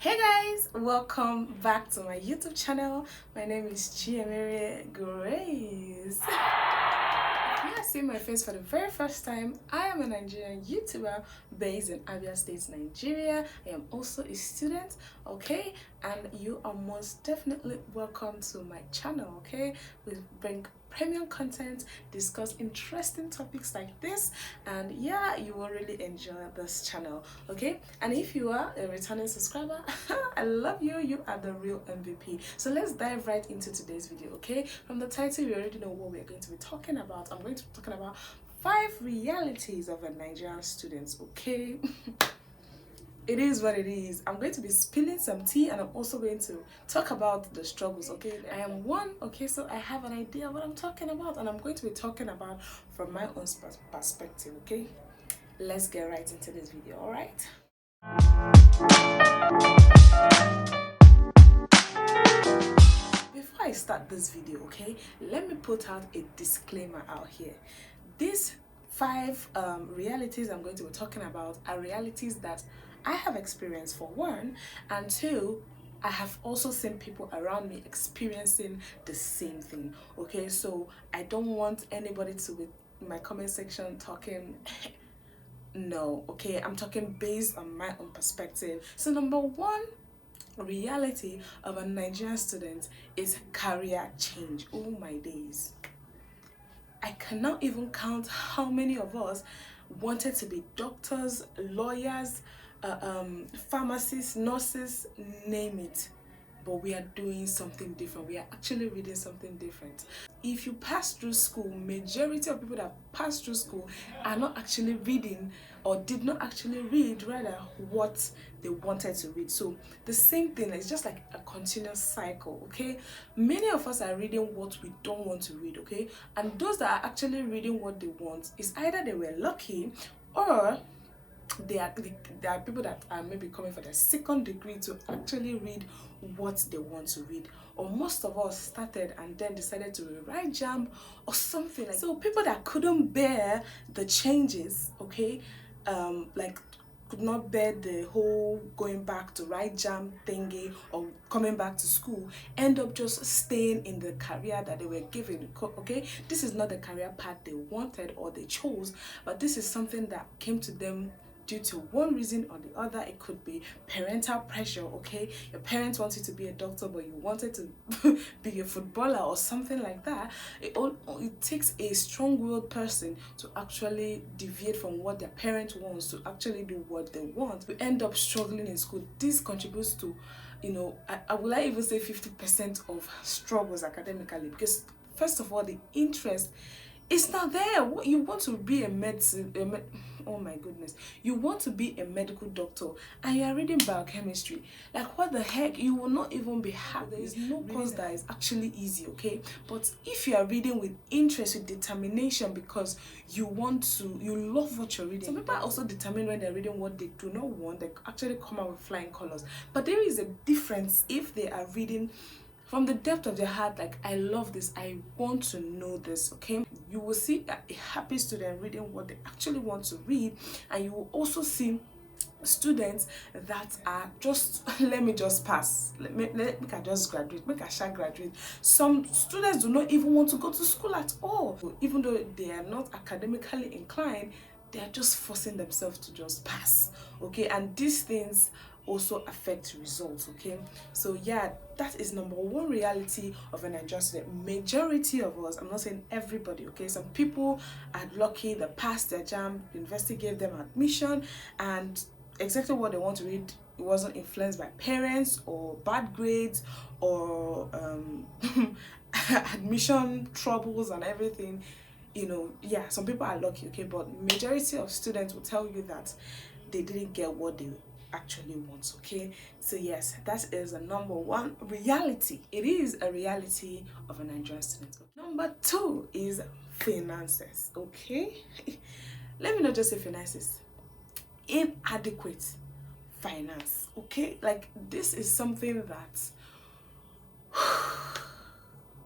Hey guys, welcome back to my YouTube channel. My name is Chiemerie Grace. If you are seeing my face for the very first time, I am a Nigerian YouTuber based in Abia State, Nigeria. I am also a student, okay? And you are most definitely welcome to my channel, okay? We bring premium content, discuss interesting topics like this, and yeah, you will really enjoy this channel, okay? And if you are a returning subscriber, I love you. You are the real MVP. So let's dive right into today's video, okay? From the title, you already know what we're going to be talking about. I'm going to be talking about 5 realities of a Nigerian student, okay? It is what it is. I'm going to be spilling some tea, and I'm also going to talk about the struggles, okay? I am one, okay, so I have an idea what I'm talking about, and I'm going to be talking about from my own perspective, okay? Let's get right into this video, all right? Before I start this video, okay, let me put out a disclaimer out here. These 5 realities I'm going to be talking about are realities that I have experienced, for one, and two, I have also seen people around me experiencing the same thing, okay? So I don't want anybody to be in my comment section talking no, okay? I'm talking based on my own perspective. So number one reality of a Nigerian student is career change. Oh my days. I cannot even count how many of us wanted to be doctors, lawyers, pharmacists, nurses, name it. But we are doing something different. We are actually reading something different. If you pass through school, majority of people that pass through school are not actually reading, or did not actually read rather what they wanted to read. So the same thing, it's just like a continuous cycle, okay? Many of us are reading what we don't want to read, okay? And those that are actually reading what they want is either they were lucky, or there are people that are maybe coming for their second degree to actually read what they want to read. Or most of us started and then decided to rewrite JAMB or something like that. So people that couldn't bear the changes, okay, like could not bear the whole going back to write JAMB thingy or coming back to school, end up just staying in the career that they were given, okay? This is not the career path they wanted or they chose, but this is something that came to them due to one reason or the other. It could be parental pressure, okay? Your parents want you to be a doctor, but you wanted to be a footballer or something like that. It takes a strong-willed person to actually deviate from what their parent wants to actually do what they want. We end up struggling in school. This contributes to, you know, I will even say 50% of struggles academically, because first of all, the interest it's not there. What you want to be oh my goodness, you want to be a medical doctor and you are reading biochemistry. Like, what the heck? You will not even be happy. There is no course that is actually easy, okay? But if you are reading with interest, with determination, because you love what you're reading. Some people are also determined when they're reading what they do not want. They actually come out with flying colors. But there is a difference if they are reading from the depth of their heart, like, I love this, I want to know this, okay? You will see a happy student reading what they actually want to read, and you will also see students that are just let me just pass, make I just graduate, make I shall graduate. Some students do not even want to go to school at all, even though they are not academically inclined. They are just forcing themselves to just pass, okay? And these things also affect results, okay? So yeah, that is number one reality of an Nigerian student. Majority of us, I'm not saying everybody, okay? Some people are lucky, they passed their JAMB, university gave them admission, and exactly what they want to read, it wasn't influenced by parents or bad grades or admission troubles and everything. You know, yeah, some people are lucky, okay? But majority of students will tell you that they didn't get what they actually want, okay? So yes, that is a number one reality. It is a reality of a Nigerian student. Number two is finances, okay? Let me not just say finances, inadequate finance, okay? Like, this is something that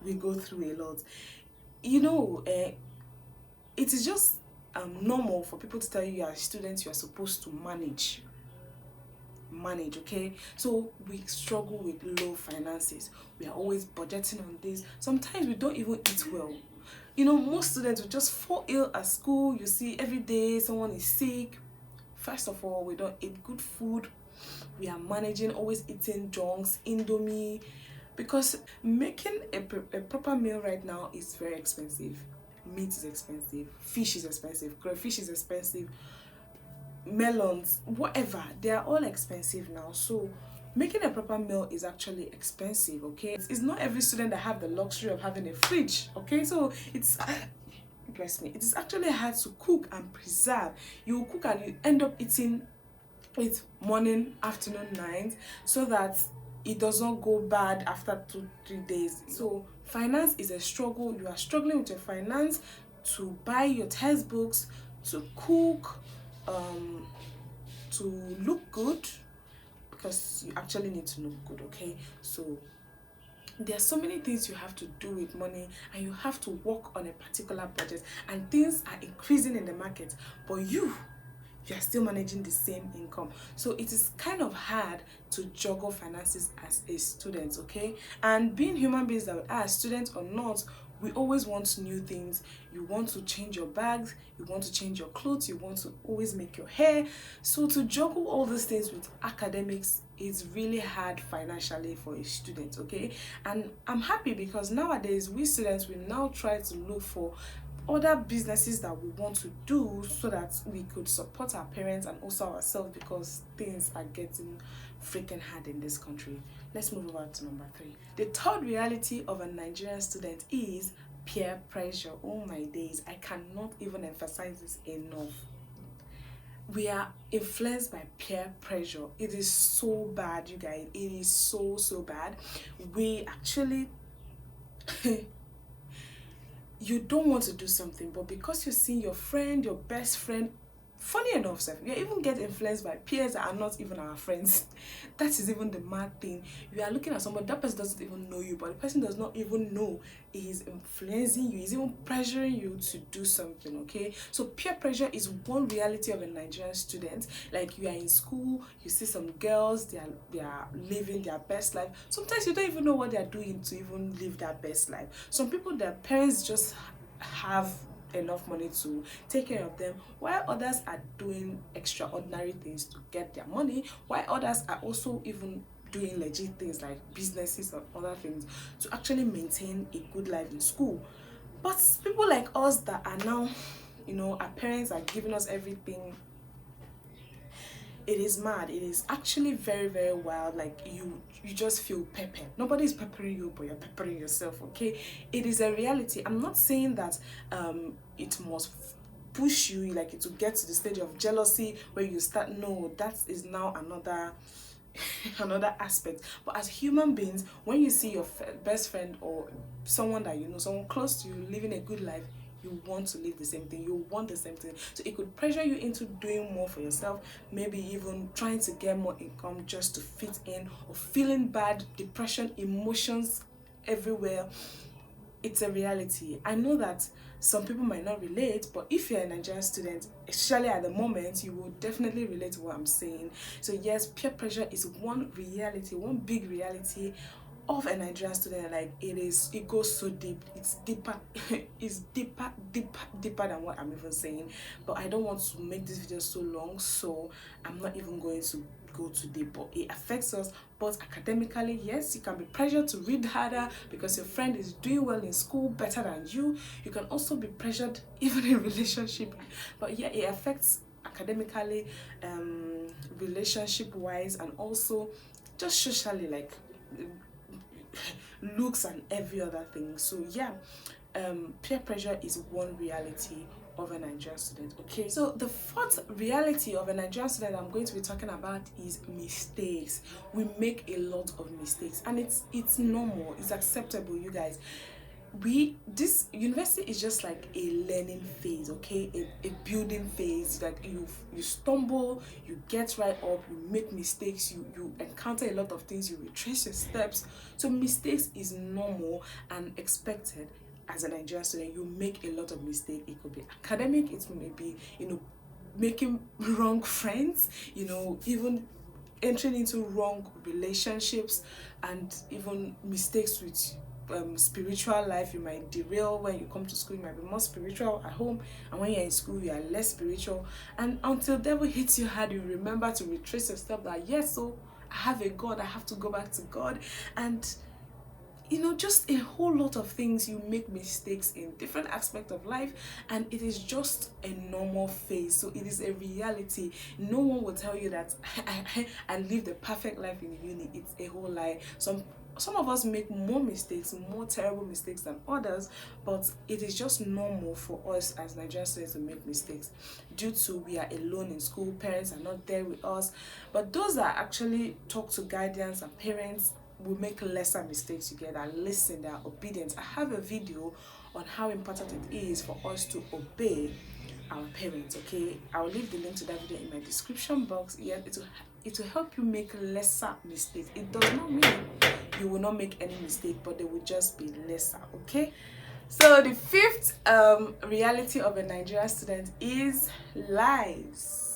we go through a lot. You know, it is just normal for people to tell you, you are a student, you are supposed to manage. manage, okay? So we struggle with low finances. We are always budgeting on this. Sometimes we don't even eat well. You know, most students will just fall ill at school. You see every day someone is sick. First of all, we don't eat good food. We are managing, always eating junks, indomie, because making a proper meal right now is very expensive. Meat is expensive, fish is expensive, crayfish is expensive, melons, whatever, they are all expensive now. So making a proper meal is actually expensive, okay? It's not every student that have the luxury of having a fridge, okay? So it's bless me, it is actually hard to cook and preserve. You cook and you end up eating it morning, afternoon, night, so that it does not go bad after 2-3 days. So finance is a struggle. You are struggling with your finance to buy your textbooks, to cook, to look good, because you actually need to look good, okay? So there are so many things you have to do with money, and you have to work on a particular budget, and things are increasing in the market, but you are still managing the same income. So it is kind of hard to juggle finances as a student, okay? And being human beings that we are, students or not, we always want new things. You want to change your bags, you want to change your clothes, you want to always make your hair. So to juggle all these things with academics is really hard financially for a student, okay? And I'm happy because nowadays we students will now try to look for other businesses that we want to do so that we could support our parents and also ourselves, because things are getting freaking hard in this country. Let's move over to number 3. The third reality of a Nigerian student is peer pressure. Oh my days, I cannot even emphasize this enough. We are influenced by peer pressure. It is so bad, you guys. It is so bad. We actually you don't want to do something, but because you're seeing your friend, your best friend, funny enough, we even get influenced by peers that are not even our friends. That is even the mad thing. You are looking at someone, that person doesn't even know you, but the person does not even know he is influencing you, he's even pressuring you to do something, okay? So peer pressure is one reality of a Nigerian student. Like, you are in school, you see some girls, they are living their best life. Sometimes you don't even know what they are doing to even live their best life. Some people, their parents just have enough money to take care of them, while others are doing extraordinary things to get their money, while others are also even doing legit things like businesses or other things to actually maintain a good life in school. But people like us that are now, you know, our parents are giving us everything, it is mad. It is actually very wild. Like, you just feel peppered. Nobody's peppering you, but you're peppering yourself, okay? It is a reality. I'm not saying that it must push you, like, to get to the stage of jealousy where you start. No, that is now another another aspect. But as human beings, when you see your best friend or someone that you know, someone close to you, living a good life, you want to live the same thing, you want the same thing. So it could pressure you into doing more for yourself, maybe even trying to get more income just to fit in, or feeling bad, depression, emotions everywhere. It's a reality. I know that some people might not relate, but if you're a Nigerian student, especially at the moment, you will definitely relate to what I'm saying. So yes, peer pressure is one reality, one big reality of a Nigerian student. Like, it goes so deep. It's deeper. It's deeper than what I'm even saying. But I don't want to make this video so long, so I'm not even going to go too deep. But it affects us both academically. Yes, you can be pressured to read harder because your friend is doing well in school, better than you. You can also be pressured even in relationship. But yeah, it affects academically, relationship wise, and also just socially, like looks and every other thing. So yeah, peer pressure is one reality of a Nigerian student, okay? So the fourth reality of a Nigerian student I'm going to be talking about is mistakes. We make a lot of mistakes, and it's normal, it's acceptable, you guys. This university is just like a learning phase, okay? A building phase. Like, you stumble, you get right up, you make mistakes, you encounter a lot of things, you retrace your steps. So mistakes is normal and expected. As a Nigerian student, you make a lot of mistakes. It could be academic, it may be, making wrong friends, even entering into wrong relationships, and even mistakes with spiritual life. You might derail. When you come to school, you might be more spiritual at home, and when you're in school you are less spiritual. And until devil hits you hard, you remember to retrace your step, that yes, so I have a God, I have to go back to God. And just a whole lot of things. You make mistakes in different aspects of life, and it is just a normal phase. So it is a reality. No one will tell you that I live the perfect life in uni. It's a whole lie. Some of us make more mistakes, more terrible mistakes than others, but it is just normal for us as Nigerian students to make mistakes, due to we are alone in school, parents are not there with us. But those that actually talk to guardians and parents will make lesser mistakes. You get that? Listen, they are obedient. I have a video on how important it is for us to obey our parents. Okay, I'll leave the link to that video in my description box. Yeah, it will help you make lesser mistakes. It does not mean you will not make any mistake, but they will just be lesser. Okay, so the fifth reality of a Nigerian student is lies.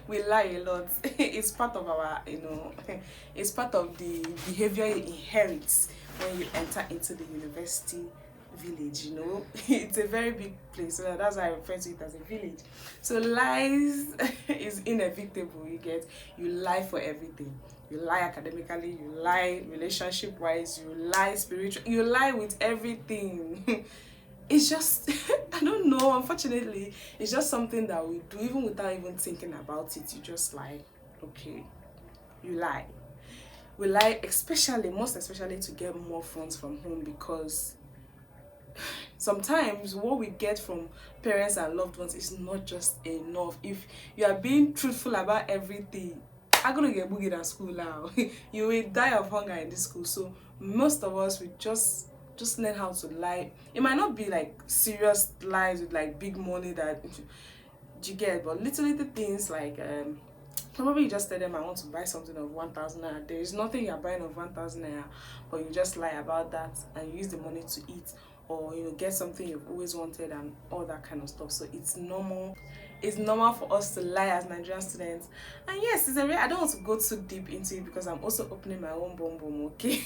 We lie a lot. It's part of our, it's part of the behavior you inherit when you enter into the university village. It's a very big place, so that's why I refer to it as a village. So lies is inevitable. You lie for everything. You lie academically, you lie relationship wise, you lie spiritual, you lie with everything. It's just I don't know, unfortunately it's just something that we do, even without even thinking about it. You just lie. Okay, you lie. We lie most especially to get more funds from home, because sometimes what we get from parents and loved ones is not just enough. If you are being truthful about everything, I'm gonna get boogied at school now. You will die of hunger in this school. So most of us, we just learn how to lie. It might not be like serious lies with like big money that you get, but little things like probably you just tell them I want to buy something of 1,000 naira. There is nothing you're buying of 1,000 naira, but you just lie about that and use the money to eat, or get something you've always wanted and all that kind of stuff. So it's normal. It's normal for us to lie as Nigerian students. And yes, I don't want to go too deep into it because I'm also opening my own bomb, okay?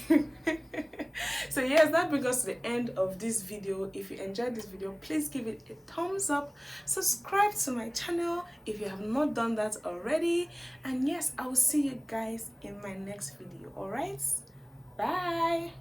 So yes, that brings us to the end of this video. If you enjoyed this video, please give it a thumbs up. Subscribe to my channel if you have not done that already. And yes, I will see you guys in my next video. All right? Bye.